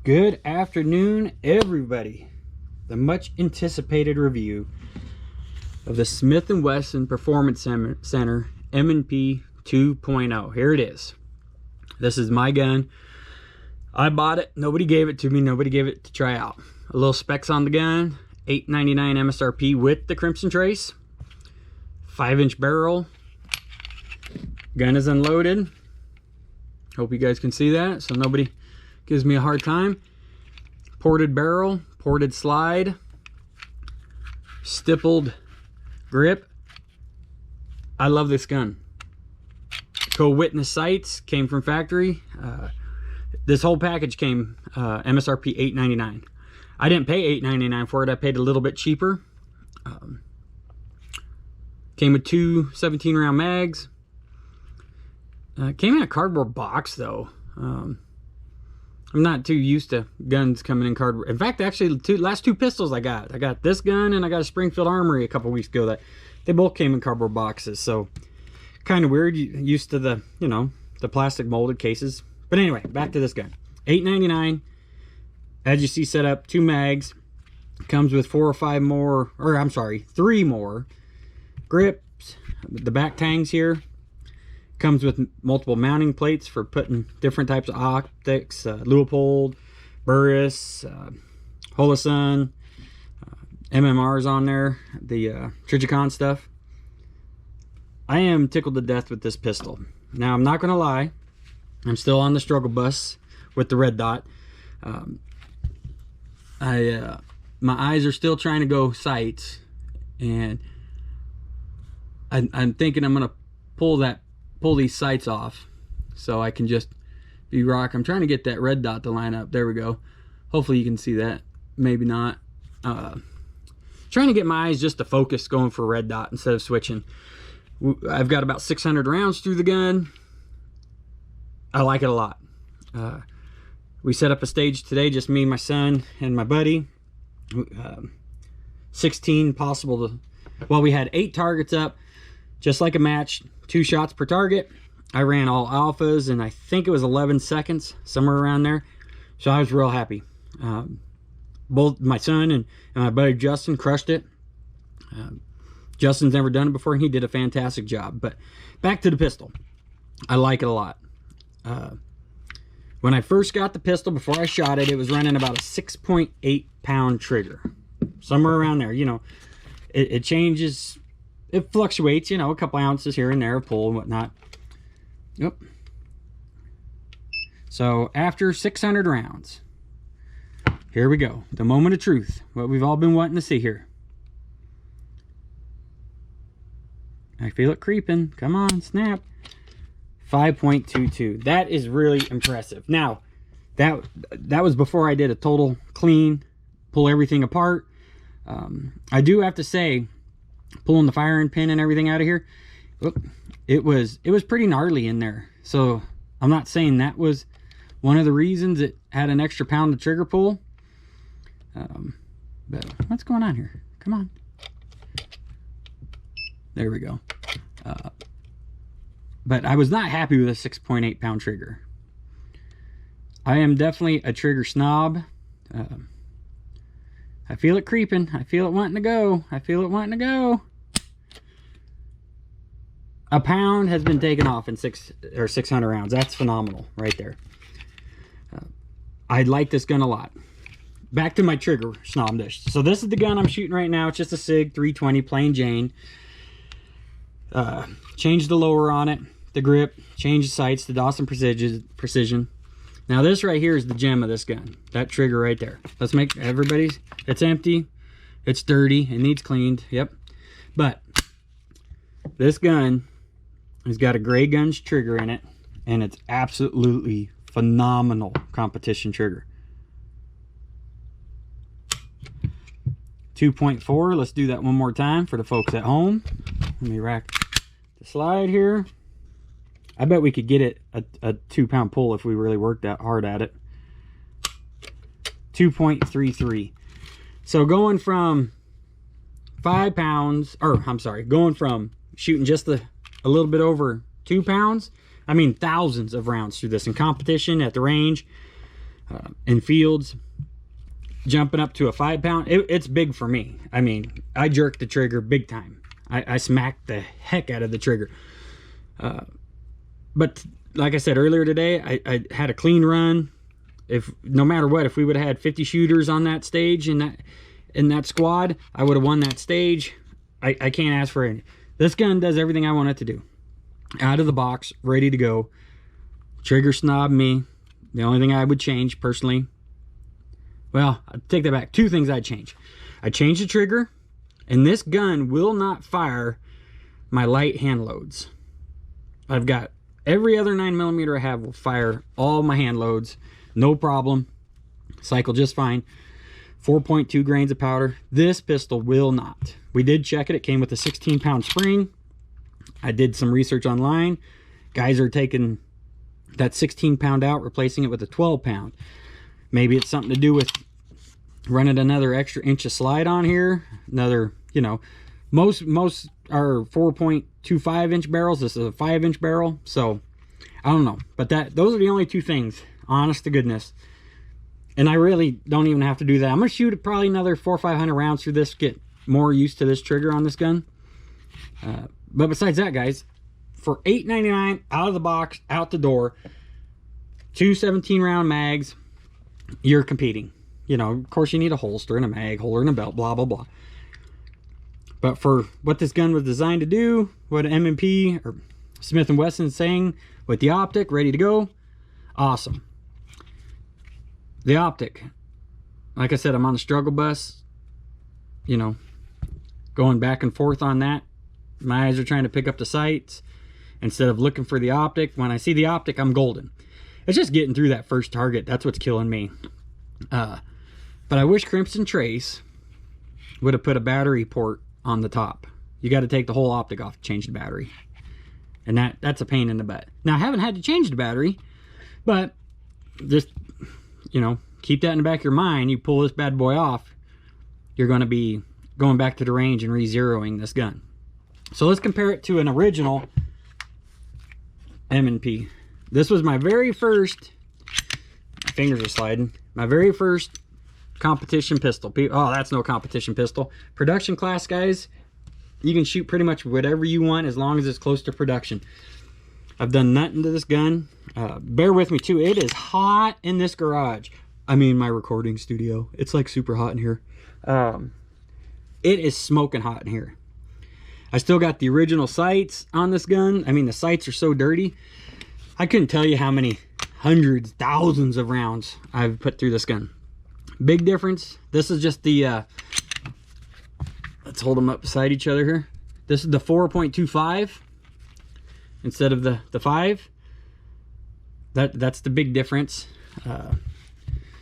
Good afternoon, everybody. The much anticipated review of the Smith & Wesson Performance Center M&P 2.0. Here it is. This is my gun. I bought it. Nobody gave it to me. Nobody gave it to try out. A little specs on the gun. $8.99 MSRP with the Crimson Trace. 5-inch barrel. Gun is unloaded. Hope you guys can see that so nobody gives me a hard time. Ported barrel, ported slide, stippled grip. I love this gun. Co-witness sights came from factory. This whole package came MSRP $8.99. I didn't pay $8.99 for it. I paid a little bit cheaper. Came with two 17-round mags. Came in a cardboard box though. I'm not too used to guns coming in cardboard. In fact, actually, the last two pistols I got this gun and I got a Springfield Armory a couple weeks ago that they both came in cardboard boxes. So kind of weird, used to the, you know, the plastic molded cases. But anyway, back to this gun. $8.99. As you see set up, 2 mags. Comes with 4 or 5 more, or I'm sorry, 3 more grips. The back tangs here. Comes with multiple mounting plates for putting different types of optics. Leupold, Burris, Holosun, MMRs on there. The Trijicon stuff. I am tickled to death with this pistol. Now, I'm not going to lie. I'm still on the struggle bus with the red dot. My eyes are still trying to go sights, and I'm thinking I'm gonna pull these sights off so I can just be rock. I'm trying to get that red dot to line up. There we go. Hopefully you can see that. Maybe not. Trying to get my eyes just to focus going for red dot instead of switching. I've got about 600 rounds through the gun. I like it a lot. We set up a stage today, just me, my son, and my buddy. 16 possible to, well, we had 8 targets up, just like a match, 2 shots per target. I ran all alphas, and I think it was 11 seconds, somewhere around there. So I was real happy. Both my son and my buddy Justin crushed it. Justin's never done it before, and he did a fantastic job. But back to the pistol. I like it a lot. When I first got the pistol, before I shot it, it was running about a 6.8 pound trigger. Somewhere around there, you know. It changes, it fluctuates, you know, a couple ounces here and there, pull and whatnot. Yep. So after 600 rounds, here we go. The moment of truth. What we've all been wanting to see here. I feel it creeping. Come on, snap. 5.22. That is really impressive. Now, that was before I did a total clean, pull everything apart. I do have to say, pulling the firing pin and everything out of here, it was pretty gnarly in there. So I'm not saying that was one of the reasons it had an extra pound of trigger pull. But what's going on here? Come on. There we go. But I was not happy with a 6.8 pound trigger. I am definitely a trigger snob. I feel it creeping. I feel it wanting to go. I feel it wanting to go. A pound has been taken off in 600 rounds. That's phenomenal right there. I like this gun a lot. Back to my trigger snobness. So this is the gun I'm shooting right now. It's just a SIG 320 plain Jane. Changed the lower on it, the grip, changed the sights to Dawson Precision. Now this right here is the gem of this gun. That trigger right there. Let's make everybody's, it's empty, it's dirty, it needs cleaned, yep. But this gun has got a Gray Guns trigger in it, and it's absolutely phenomenal competition trigger. 2.4, let's do that one more time for the folks at home. Let me rack the slide here. I bet we could get it a 2 pound pull if we really worked that hard at it. 2.33. So going from 5 pounds, or I'm sorry, going from shooting just a little bit over 2 pounds, I mean thousands of rounds through this in competition at the range. in fields. Jumping up to a 5-pound, it's big for me. I mean, I jerk the trigger big time. I smack the heck out of the trigger. But like I said earlier today, I had a clean run. If no matter what, if we would have had 50 shooters on that stage in that squad, I would have won that stage. I can't ask for it. This gun does everything I want it to do. Out of the box, ready to go. Trigger snob me. The only thing I would change personally, well, I'll take that back. 2 things I'd change. I'd change the trigger, and this gun will not fire my light hand loads. I've got every other 9mm I have will fire all my hand loads, no problem. Cycle just fine. 4.2 grains of powder. This pistol will not. We did check it. It came with a 16-pound spring. I did some research online. Guys are taking that 16-pound out, replacing it with a 12-pound. Maybe it's something to do with running another extra inch of slide on here. Another, you know, most are 4.25 inch barrels. This is a 5-inch barrel. So I don't know, but those are the only 2 things, honest to goodness. And I really don't even have to do that. I'm gonna shoot probably another 400 or 500 rounds through this, get more used to this trigger on this gun. But besides that, guys, for $8.99 out of the box, out the door, 2 17-round mags, you're competing. You know, of course you need a holster and a mag holder and a belt, blah blah blah. But for what this gun was designed to do, what M&P or Smith & Wesson is saying, with the optic ready to go, awesome. The optic, like I said, I'm on the struggle bus, you know, going back and forth on that. My eyes are trying to pick up the sights instead of looking for the optic. When I see the optic, I'm golden. It's just getting through that first target. That's what's killing me. But I wish Crimson Trace would have put a battery port on the top. You got to take the whole optic off to change the battery. And that's a pain in the butt. Now, I haven't had to change the battery, but just, you know, keep that in the back of your mind. You pull this bad boy off, you're going to be going back to the range and re-zeroing this gun. So let's compare it to an original M&P. This was my very first, my fingers are sliding, my very first competition pistol. Oh, that's no competition pistol. Production class, guys, you can shoot pretty much whatever you want as long as it's close to production. I've done nothing to this gun. Bear with me too, it is hot in this garage. I mean, my recording studio. It's like super hot in here. It is smoking hot in here. I still got the original sights on this gun. I mean, the sights are so dirty. I couldn't tell you how many hundreds, thousands of rounds I've put through this gun. Big difference. This is just the, let's hold them up beside each other here. This is the 4.25 instead of the 5. That's the big difference.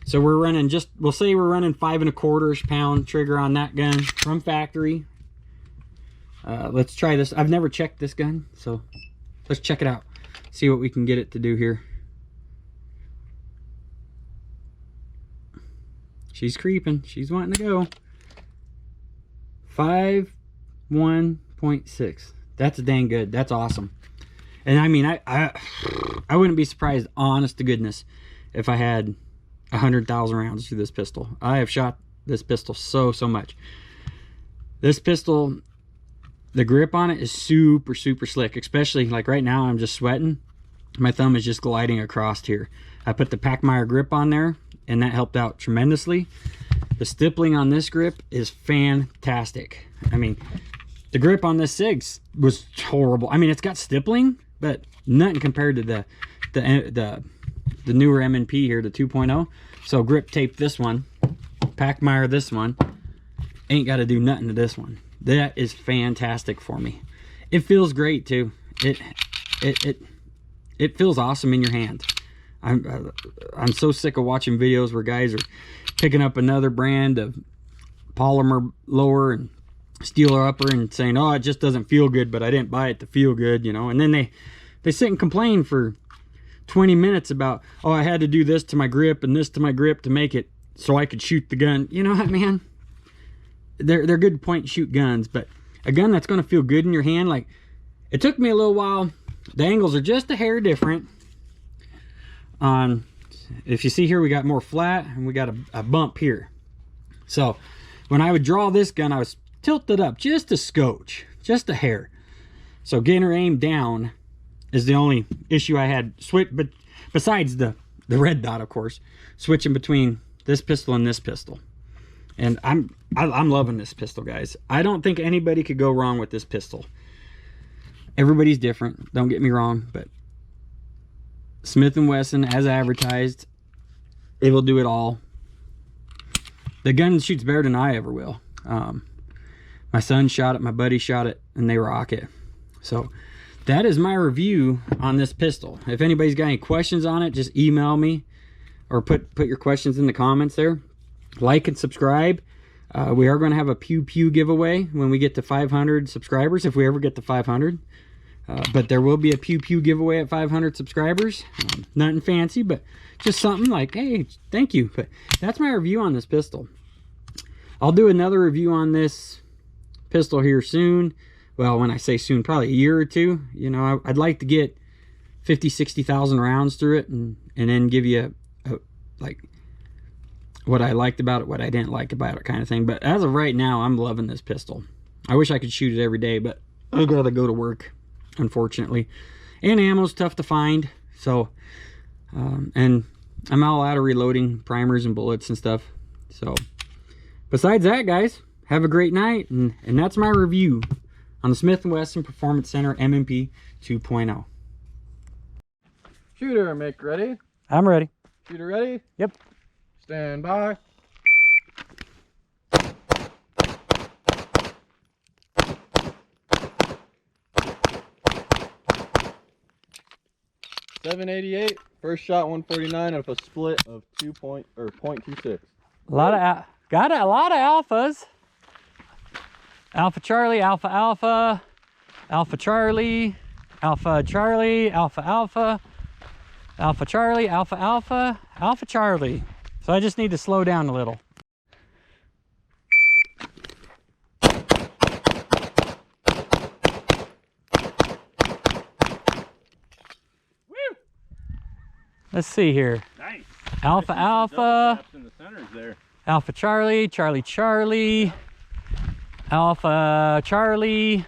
So we're running just, we'll say we're running 5 1/4 pound trigger on that gun from factory. Let's try this. I've never checked this gun, so let's check it out. See what we can get it to do here. She's creeping. She's wanting to go. 5.1.6. That's dang good. That's awesome. And I mean, I wouldn't be surprised, honest to goodness, if I had 100,000 rounds through this pistol. I have shot this pistol so much. This pistol, the grip on it is super slick, especially like right now I'm just sweating. My thumb is just gliding across here. I put the Pachmayr grip on there and that helped out tremendously. The stippling on this grip is fantastic. I mean, the grip on this SIG was horrible. I mean, it's got stippling, but nothing compared to the newer M&P here, the 2.0. So grip tape this one, Pachmayr this one, ain't got to do nothing to this one. That is fantastic for me. It feels great too. It feels awesome in your hand. I'm so sick of watching videos where guys are picking up another brand of polymer lower and steel upper and saying, oh, it just doesn't feel good, but I didn't buy it to feel good, you know. And then they sit and complain for 20 minutes about, oh, I had to do this to my grip and this to my grip to make it so I could shoot the gun. You know what, man? They're good point and shoot guns, but a gun that's going to feel good in your hand, like, it took me a little while. The angles are just a hair different on, If you see here, we got more flat and we got a bump here. So when I would draw this gun, I was tilted up just a scotch, just a hair. So getting her aimed down is the only issue I had. But besides the red dot, of course, switching between this pistol and this pistol. And I'm loving this pistol, guys. I don't think anybody could go wrong with this pistol. Everybody's different, don't get me wrong, but Smith & Wesson, as advertised, it will do it all. The gun shoots better than I ever will. My son shot it, my buddy shot it, and they rock it. So that is my review on this pistol. If anybody's got any questions on it, just email me or put your questions in the comments there. Like and subscribe. We are going to have a Pew Pew giveaway when we get to 500 subscribers, if we ever get to 500. But there will be a Pew Pew giveaway at 500 subscribers. Nothing fancy, but just something like, hey, thank you. But that's my review on this pistol. I'll do another review on this pistol here soon. Well, when I say soon, probably a year or two. You know, I'd like to get 50,000-60,000 rounds through it and then give you like what I liked about it, what I didn't like about it, kind of thing. But as of right now, I'm loving this pistol. I wish I could shoot it every day, but I gotta go to work, unfortunately. And ammo's tough to find. So, and I'm all out of reloading primers and bullets and stuff. So, besides that, guys, have a great night. And that's my review on the Smith & Wesson Performance Center M&P 2.0. Shooter, Mick, ready? I'm ready. Shooter ready? Yep. Stand by. .788. First shot 149 of a split of 0.26. Got a lot of alphas. Alpha Charlie, Alpha Alpha, Alpha Charlie, Alpha Charlie, Alpha Alpha, Alpha Charlie, Alpha Alpha, Alpha Charlie. So I just need to slow down a little. Woo! Let's see here. Nice. Alpha Alpha, In the centers there. Alpha Charlie, Charlie Charlie, Alpha Charlie,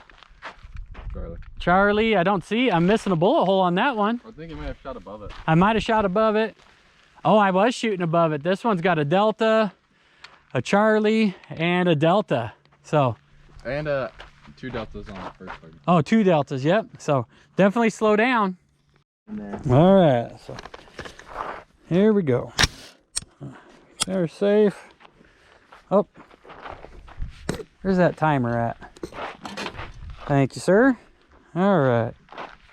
Charlie. I don't see. I'm missing a bullet hole on that one. I think you might have shot above it. I might have shot above it. Oh, I was shooting above it. This one's got a Delta, a Charlie, and a Delta. So. And 2 deltas on the first one. Oh, 2 Deltas. Yep. So definitely slow down. All right. So here we go. They're safe. Oh, where's that timer at? Thank you, sir. All right.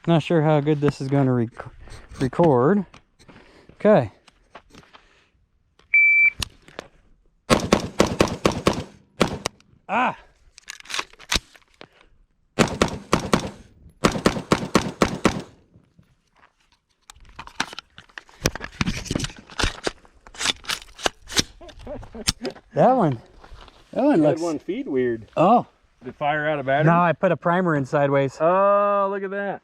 Not sure how good this is going to record. Okay. Ah. That one looks... That one feed weird. Oh. Did it fire out of battery? No, I put a primer in sideways. Oh, look at that.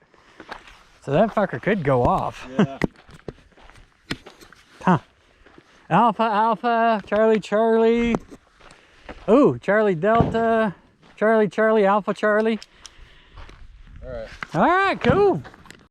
So that fucker could go off. Yeah. Huh. Alpha, Alpha, Charlie, Charlie. Ooh, Charlie, Delta, Charlie, Charlie, Alpha, Charlie. All right. All right, cool.